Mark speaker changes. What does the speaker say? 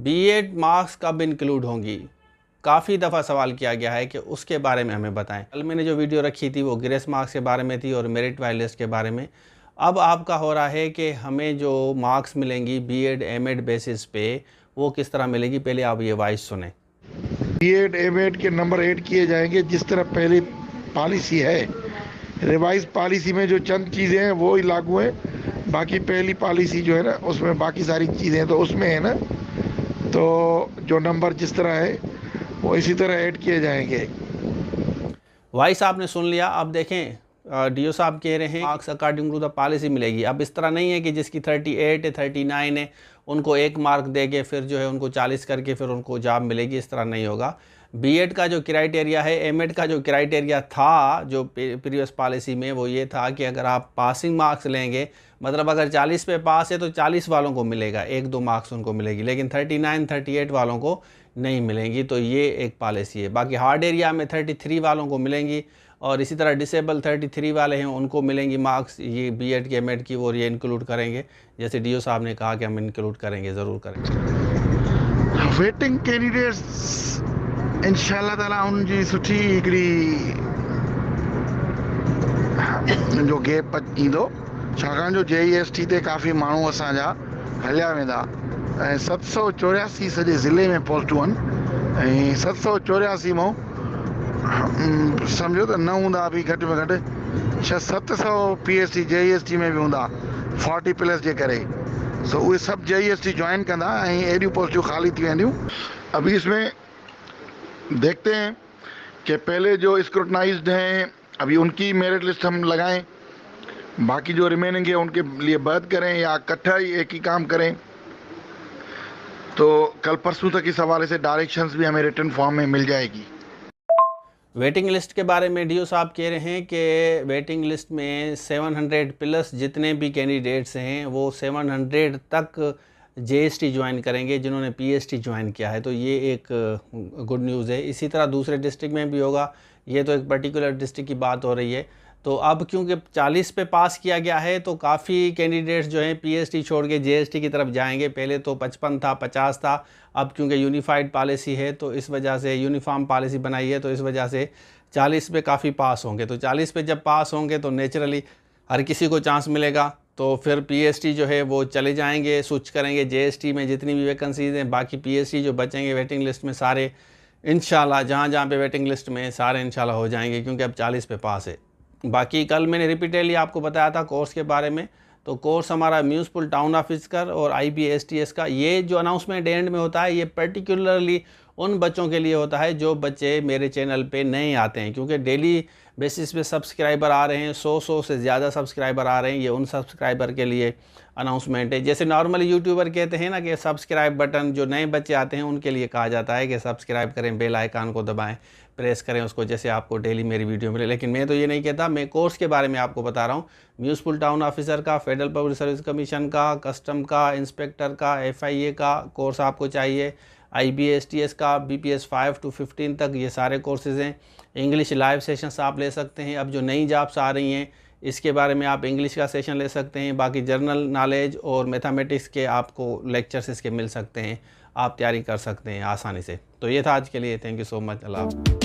Speaker 1: BEd marks कब include होंगी? काफ़ी दफ़ा सवाल किया गया है कि उसके बारे में हमें बताएं। कल मैंने जो वीडियो रखी थी वो ग्रेस मार्क्स के बारे में थी और मेरिट वाइज लिस्ट के बारे में। अब आपका हो रहा है कि हमें जो मार्क्स मिलेंगी बीएड एमएड बेसिस पे वो किस तरह मिलेगी। पहले आप ये वाइज सुने।
Speaker 2: बीएड एमएड के नंबर ऐड किए जाएंगे जिस तरह पहली पॉलिसी है। रिवाइज पॉलिसी में जो चंद चीज़ें हैं वो ही लागू हैं, बाकी पहली पॉलिसी जो है ना उसमें बाकी सारी चीज़ें तो उसमें है ना, तो जो नंबर जिस तरह है वो इसी तरह ऐड किए जाएंगे।
Speaker 1: वाइस आपने सुन लिया। अब देखें डीओ साहब कह रहे हैं marks according to the policy मिलेगी। अब इस तरह नहीं है कि जिसकी 38 है 39 है उनको 1 मार्क देके फिर जो है उनको 40 करके फिर उनको जॉब मिलेगी, इस तरह नहीं होगा। बीएड का जो क्राइटेरिया है, एमएड का जो क्राइटेरिया था जो प्रीवियस पॉलिसी में, वो ये था कि अगर आप पासिंग मार्क्स लेंगे, मतलब अगर 40 पे पास है तो 40 वालों को मिलेगा, 1-2 मार्क्स उनको मिलेगी, लेकिन 39 38 वालों को नहीं मिलेंगी। तो ये एक पॉलिसी है। बाकी हार्ड एरिया में 33 वालों को मिलेंगी और इसी तरह डिसेबल 33 वाले हैं उनको मिलेंगी मार्क्स। ये बीएड के एमएड की और ये इंक्लूड करेंगे, जैसे डीओ साहब ने कहा कि हम इंक्लूड करेंगे, ज़रूर करेंगे।
Speaker 2: वेटिंग कैंडिडेट्स इंशाल्लाह ताला उनजी सुठी हिकिड़ी जो गैप ईंदो, छाकाणि जो JEST ते काफ़ी माण्हू असांजा हलिया वेंदा ऐं 784 सॼे ज़िले में पोस्टूं आहिनि ऐं 784 मां सम्झो त न हूंदा बि घटि में घटि 600-700 PST JEST में बि हूंदा 40+ जे करे। सो उहे सभु JEST ज्वाइन कंदा ऐं एॾियूं पोस्टियूं ख़ाली थी वेंदियूं। अभी इसमें देखते हैं कि पहले जो स्क्रूटनाइज्ड हैं अभी उनकी मेरिट लिस्ट हम लगाएं, बाकी जो रिमेनिंग है उनके लिए बंद करें या इकट्ठा ही एक ही काम करें। तो कल परसों तक इस हवाले से डायरेक्शंस भी हमें रिटर्न फॉर्म में मिल जाएगी।
Speaker 1: वेटिंग लिस्ट के बारे में डीओ साहब कह रहे हैं कि वेटिंग लिस्ट में 700+ जितने भी कैंडिडेट्स हैं वो 700 तक JST ज्वाइन करेंगे जिन्होंने PST ज्वाइन किया है। तो ये एक गुड न्यूज़ है। इसी तरह दूसरे डिस्ट्रिक्ट में भी होगा, ये तो एक पर्टिकुलर डिस्ट्रिक्ट की बात हो रही है। तो अब क्योंकि 40 पे पास किया गया है तो काफ़ी कैंडिडेट्स जो हैं PST छोड़ के JST की तरफ जाएंगे। पहले तो 55 था, 50 था, अब क्योंकि यूनिफाइड पॉलिसी है तो इस वजह से, यूनिफॉर्म पॉलिसी बनाई है तो इस वजह से 40 पे काफ़ी पास होंगे। तो 40 पे जब पास होंगे तो नेचुरली हर किसी को चांस मिलेगा। तो फिर PST जो है वो चले जाएंगे, स्विच करेंगे JST में जितनी भी वैकेंसीज़ हैं। बाकी PST जो बचेंगे वेटिंग लिस्ट में सारे इंशाल्लाह जहाँ जहाँ पे वेटिंग लिस्ट में सारे इंशाल्लाह हो जाएंगे, क्योंकि अब 40 पे पास है। बाकी कल मैंने रिपीटेडली आपको बताया था कोर्स के बारे में। तो कोर्स हमारा म्यूनसिपल टाउन ऑफिसर और IBSTS का, ये जो अनाउंसमेंट एंड में होता है ये पर्टिकुलरली उन बच्चों के लिए होता है जो बच्चे मेरे चैनल पे नए आते हैं, क्योंकि डेली बेसिस पे सब्सक्राइबर आ रहे हैं, 100 से ज़्यादा सब्सक्राइबर आ रहे हैं। ये उन सब्सक्राइबर के लिए अनाउंसमेंट है। जैसे नॉर्मली यूट्यूबर कहते हैं ना कि सब्सक्राइब बटन, जो नए बच्चे आते हैं उनके लिए कहा जाता है कि सब्सक्राइब करें, बेल आइकन को दबाएं, प्रेस करें उसको, जैसे आपको डेली मेरी वीडियो मिले। लेकिन मैं तो ये नहीं कहता, मैं कोर्स के बारे में आपको बता रहा हूँ। म्यूनसिपल टाउन ऑफिसर का, फेडरल पब्लिक सर्विस कमीशन का, कस्टम का, इंस्पेक्टर का, FIA का कोर्स आपको चाहिए, IBSTS का BPS 5 to 15 तक ये सारे कोर्सेज़ हैं। इंग्लिश लाइव सेशंस आप ले सकते हैं। अब जो नई जॉब्स आ रही हैं इसके बारे में आप इंग्लिश का सेशन ले सकते हैं। बाकी जनरल नॉलेज और मैथमेटिक्स के आपको लेक्चर्स इसके मिल सकते हैं, आप तैयारी कर सकते हैं आसानी से। तो ये था आज के लिए। Thank you so much. Allah.